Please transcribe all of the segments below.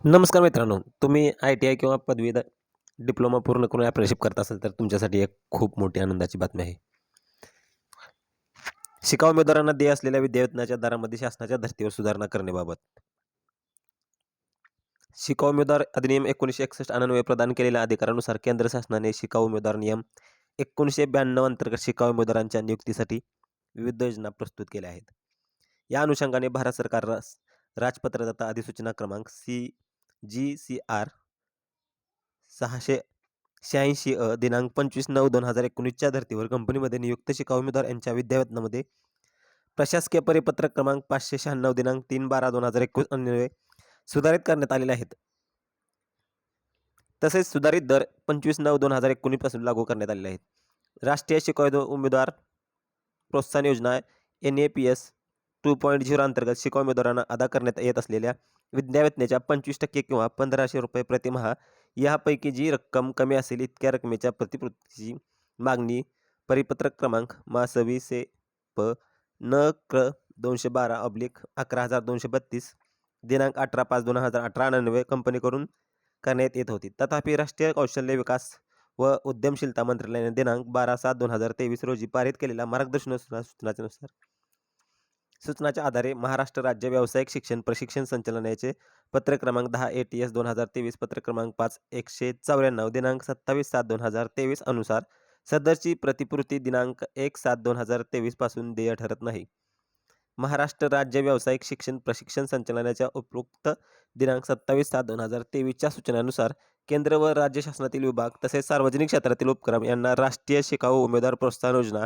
नमस्कार मित्रांनो, तुम्ही ITI किंवा पदवीधर डिप्लोमा पूर्ण करून अप्रेंटिसशिप करत असाल तर तुमच्यासाठी एक खूप मोठी आनंदाची बातमी आहे. शिकाऊ उमेदवारांना देय असलेल्या विद्यावेतनाच्या दरामध्ये शासनाच्या धर्तीवर सुधारणा करण्याबाबत शिकाऊ उमेदवार अधिनियम 1961 अन्वये प्रदान केलेल्या अधिकारानुसार केंद्र शासनाने शिकाऊ उमेदवार नियम 1992 अंतर्गत शिकाऊ उमेदवारांच्या नियुक्तीसाठी विविध योजना प्रस्तुत केल्या आहेत. या अनुषंगाने भारत सरकार राजपत्र तथा अधिसूचना क्रमांक GCR 686 दिनांक 25/9/2019च्या धर्तीवर कंपनीमध्ये नियुक्त शिकाऊ उमेदवार यांच्या विद्यावेतनामध्ये प्रशासकीय परिपत्रक क्रमांक 596 दिनांक 3/12/2021 अन्वये सुधारित करण्यात आलेले आहेत. तसेच सुधारित दर 25/9/2019 पासून लागू करण्यात आलेले आहेत. राष्ट्रीय शिकाऊ उमेदवार प्रोत्साहन योजना NAPS 2.0 अंतर्गत शिकाऊ उमेदवारांना अदा करण्यात येत असलेल्या विद्यावेतनाच्या 25% किंवा ₹1500 प्रतिमाह यापैकी जी रक्कम कमी असेल इतक्या रकमेच्या प्रतिपूर्तीची मागणी परिपत्रक क्रमांक MA 2012 11/232 दिनांक 18/5/2018 अन्वये कंपनीकडून करण्यात येत होती. तथापि राष्ट्रीय कौशल्य विकास व उद्यमशीलता मंत्रालयाने दिनांक 12/7/2023 रोजी पारित केलेल्या मार्गदर्शक सूचनाच्या आधारे महाराष्ट्र राज्य व्यावसायिक शिक्षण प्रशिक्षण संचालनालयाचे पत्र क्रमांक 10 ATS 2023 पत्र क्रमांक 5/194 दिनांक 27/7/2023 अनुसार सदरची प्रतिपूर्ती दिनांक 1/7/2023 पासून देय ठरत नाही. महाराष्ट्र राज्य व्यावसायिक शिक्षण प्रशिक्षण संचालनालयाच्या उपरोक्त दिनांक 27/7/2023च्या सूचनानुसार केंद्र व राज्य शासनातील विभाग तसेच सार्वजनिक क्षेत्रातील उपक्रम यांना राष्ट्रीय शिकाऊ उमेदवार प्रोत्साहन योजना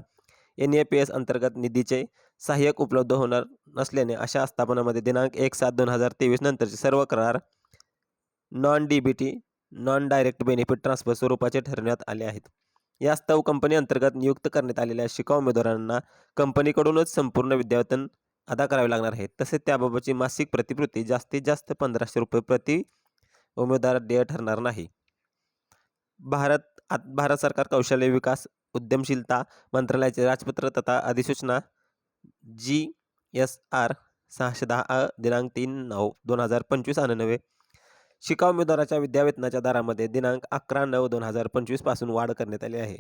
NAPS अंतर्गत निधीचे सहाय्यक उपलब्ध होणार नसल्याने अशा आस्थापनामध्ये दिनांक 1/7/2023 नंतरचे सर्व करार non-DBT non direct benefit transfer स्वरूपाचे ठरवण्यात आले आहेत. यास्तव कंपनी अंतर्गत नियुक्त करण्यात आलेल्या शिकाऊ उमेदवारांना कंपनीकडूनच संपूर्ण विद्यावेतन अदा करावे लागणार आहे. तसेच त्याबाबतची मासिक प्रतिपूर्ती जास्तीत जास्त ₹1500 प्रति उमेदवार देय ठरणार नाही. भारत सरकार कौशल्य विकास उद्यमशीलता मंत्रालयाचे राजपत्र तथा अधिसूचना GSR 610 दिनांक 3/9/2025 अन्वये शिकाऊ उमेदवाराच्या विद्यावेतनाच्या दरामध्ये दिनांक 11/9/2025 पासून वाढ करण्यात आली आहे.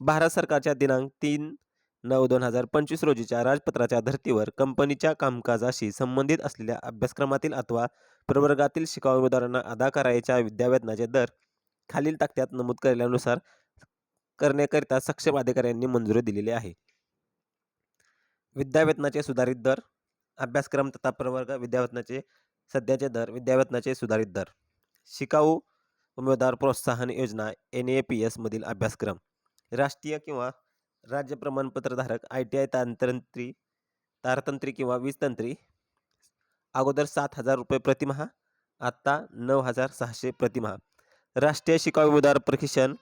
भारत सरकारच्या दिनांक 3/9/2025 रोजीच्या राजपत्राच्या धर्तीवर कंपनीच्या कामकाजाशी संबंधित असलेल्या अभ्यासक्रमातील अथवा प्रवर्गातील शिकाऊ उमेदवारांना अदा करायच्या विद्यावेतनाचे दर खालील तक्त्यात नमूद केल्यानुसार करण्याकरिता सक्षम अधिकाऱ्यांनी मंजुरी दिलेली आहे. विद्यावेतनाचे सुधारित दर अभ्यासक्रम तथा प्रवर्ग विद्यावेतनाचे सध्याचे दर विद्यावेतनाचे सुधारित दर शिकाऊ उमेदवार प्रोत्साहन योजना NAPS मधील अभ्यासक्रम राष्ट्रीय किंवा राज्य प्रमाणपत्रधारक ITI तारतंत्री किंवा वीजतंत्री अगोदर ₹7,000 प्रतिमाह आता ₹9,600 प्रतिमाह. राष्ट्रीय शिकाऊ उमेदवार प्रशिक्षण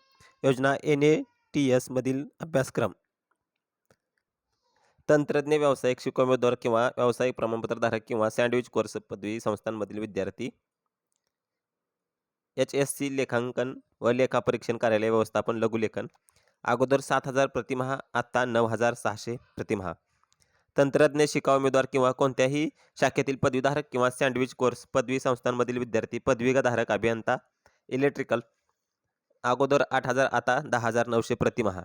योजना NATS मधील अभ्यासक्रम तंत्रज्ञ व्यावसायिक शिकाऊ उमेदवार किंवा व्यावसायिक प्रमाणपत्रधारक किंवा सँडविच कोर्स पदवी संस्थांमधील विद्यार्थी HSC लेखांकन व लेखापरीक्षण कार्यालय व्यवस्थापन लघुलेखन अगोदर 7,000 प्रतिमाह आता 9,600 प्रतिमाह. तंत्रज्ञ शिकाऊ उमेदवार किंवा कोणत्याही शाखेतील पदवीधारक किंवा सँडविच कोर्स पदवी संस्थांमधील विद्यार्थी पदवीधारक अभियंता इलेक्ट्रिकल अगोदर 8,000 आता 10,900 प्रतिमाह.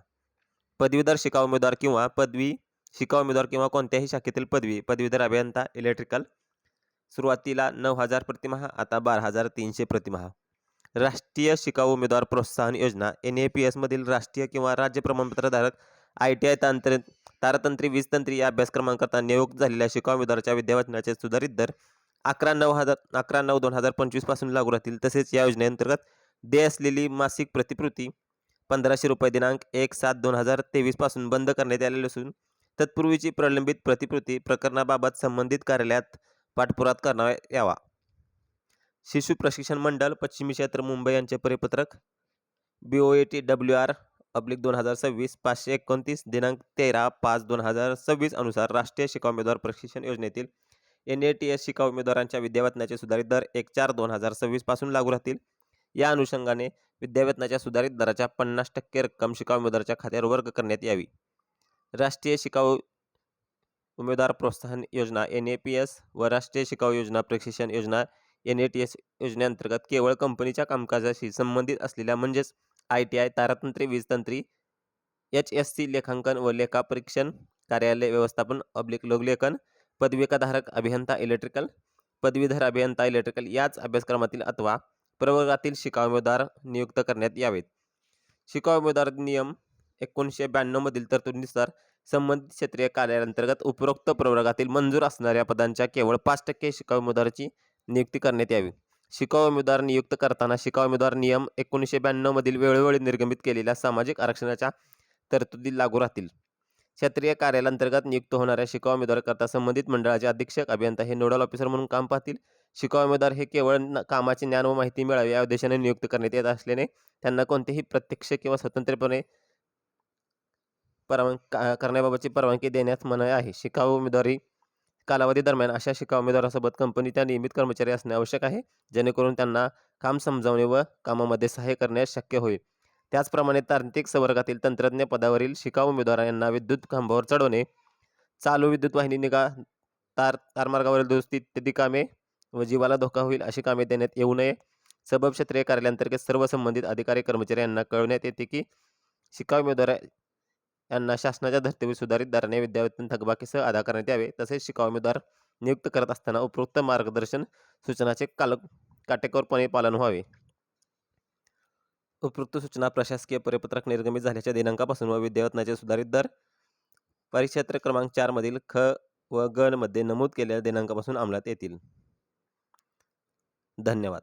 पदवीधर शिकाऊ उमेदवार किंवा पदवी शिकाऊ उमेदवार किंवा कोणत्याही शाखेतील पदवीधर अभियंता इलेक्ट्रिकल सुरुवातीला 9,000 प्रतिमाह आता 12,300 प्रतिमाह. राष्ट्रीय शिकाऊ उमेदवार प्रोत्साहन योजना NAPS मधील राष्ट्रीय किंवा राज्य प्रमाणपत्रधारक ITI तारतंत्री वीजतंत्री या अभ्यासक्रमांकरता नियुक्त झालेल्या शिकाऊ उमेदवाराच्या विद्यावेतनाचे सुधारित दर 11/9/2025 पासून लागू राहतील. तसेच या योजनेअंतर्गत देय असलेली मासिक प्रतिपूर्ती ₹1,500 दिनांक 1/7/2023 पासून बंद करण्यात आलेली असून तत्पूर्वीची प्रलंबित प्रतिपूर्ती प्रकरणाबाबत संबंधित कार्यालयात पाठपुरावा करण्यात यावा. शिशु प्रशिक्षण मंडळ पश्चिमी क्षेत्र मुंबई यांचे परिपत्रक BOET WR/2026 529 दिनांक 13/5/2026 अनुसार राष्ट्रीय शिकाऊ उमेदवार प्रशिक्षण योजनेतील NATS शिकाऊ उमेदवारांच्या विद्यावेतनाचे सुधारित दर 1/4/2026 पासून लागू राहतील. या अनुषंगाने विद्यावेतनाच्या सुधारित दराच्या 50% रक्कम शिकाऊ उमेदवाराच्या खात्यावर वर्ग करण्यात यावी. राष्ट्रीय शिकाऊ उमेदवार प्रोत्साहन योजना NAPS व राष्ट्रीय शिकाऊ योजना प्रशिक्षण योजना NATS योजनेअंतर्गत केवळ कंपनीच्या कामकाजाशी संबंधित असलेल्या म्हणजेच ITI, तारातंत्री, वीजतंत्री, HSC, लेखांकन व लेखापरीक्षण, कार्यालय व्यवस्थापन लघुलेखन, पदविकाधारक अभियंता इलेक्ट्रिकल, पदवीधर अभियंता इलेक्ट्रिकल याच अभ्यासक्रमातील अथवा प्रवर्गातील शिकाऊ उमेदवार नियुक्त करण्यात यावेत. शिकाऊ उमेदवार नियम 1992 मधील तरतुदीनुसार संबंधित क्षेत्रीय कार्यालयांतर्गत उपरोक्त प्रवर्गातील मंजूर असणाऱ्या पदांच्या केवळ 5% शिकाऊ उमेदवाराची नियुक्ती करण्यात यावी. शिकाऊ उमेदवार नियुक्त करताना शिकाऊ उमेदवार नियम 1992 मधील वेळोवेळी निर्गमित केलेल्या सामाजिक आरक्षणाच्या तरतुदी लागू राहतील. क्षेत्रीय कार्यालयांतर्गत नियुक्त होणाऱ्या शिकाऊ उमेदवाराकरता संबंधित मंडळाचे अधीक्षक अभियंता हे नोडल ऑफिसर म्हणून काम पाहतील. शिकाऊ उमेदवार हे केवळ कामाचे ज्ञान व माहिती मिळावी या उद्देशाने नियुक्त करण्यात येत असल्याने त्यांना कोणतेही प्रत्यक्ष किंवा स्वतंत्रपणे करण्याबाबतची परवानगी देण्यास मनाई आहे. शिकाऊ उमेदवारी कालावधी दरम्यान अशा शिकाऊ उमेदवारासोबत कंपनीच्या नियमित कर्मचारी असणे आवश्यक आहे, जेणेकरून त्यांना काम समजावणे व कामामध्ये सहाय्य करण्यास शक्य होईल. त्याचप्रमाणे तांत्रिक संवर्गातील तंत्रज्ञ पदावरील शिकाऊ उमेदवारांना विद्युत खांबावर चढवणे, चालू विद्युत वाहिनी निगा, तारमार्गावरील दुरुस्ती इत्यादी कामे व जीवाला धोका होईल अशी कामे देण्यात येऊ नये. सबब क्षेत्रीय कार्यालयांतर्गत सर्व संबंधित अधिकारी कर्मचारी यांना कळवण्यात येते की शिकाऊ उमेदवार यांना शासनाच्या धर्तीवर सुधारित दराने विद्यावेतन थकबाकीसह अदा करण्यात यावे. तसेच शिकाऊ उमेदवार नियुक्त करत असताना उपरोक्त मार्गदर्शन सूचनाचे काटेकोरपणे पालन व्हावे. उपरोक्त सूचना प्रशासकीय परिपत्रक निर्गमित झाल्याच्या दिनांकापासून व विद्यावेतनाचे सुधारित दर परिक्षेत्र क्रमांक 4 मधील ख व ग मध्ये नमूद केलेल्या दिनांकापासून अंमलात येतील. धन्यवाद.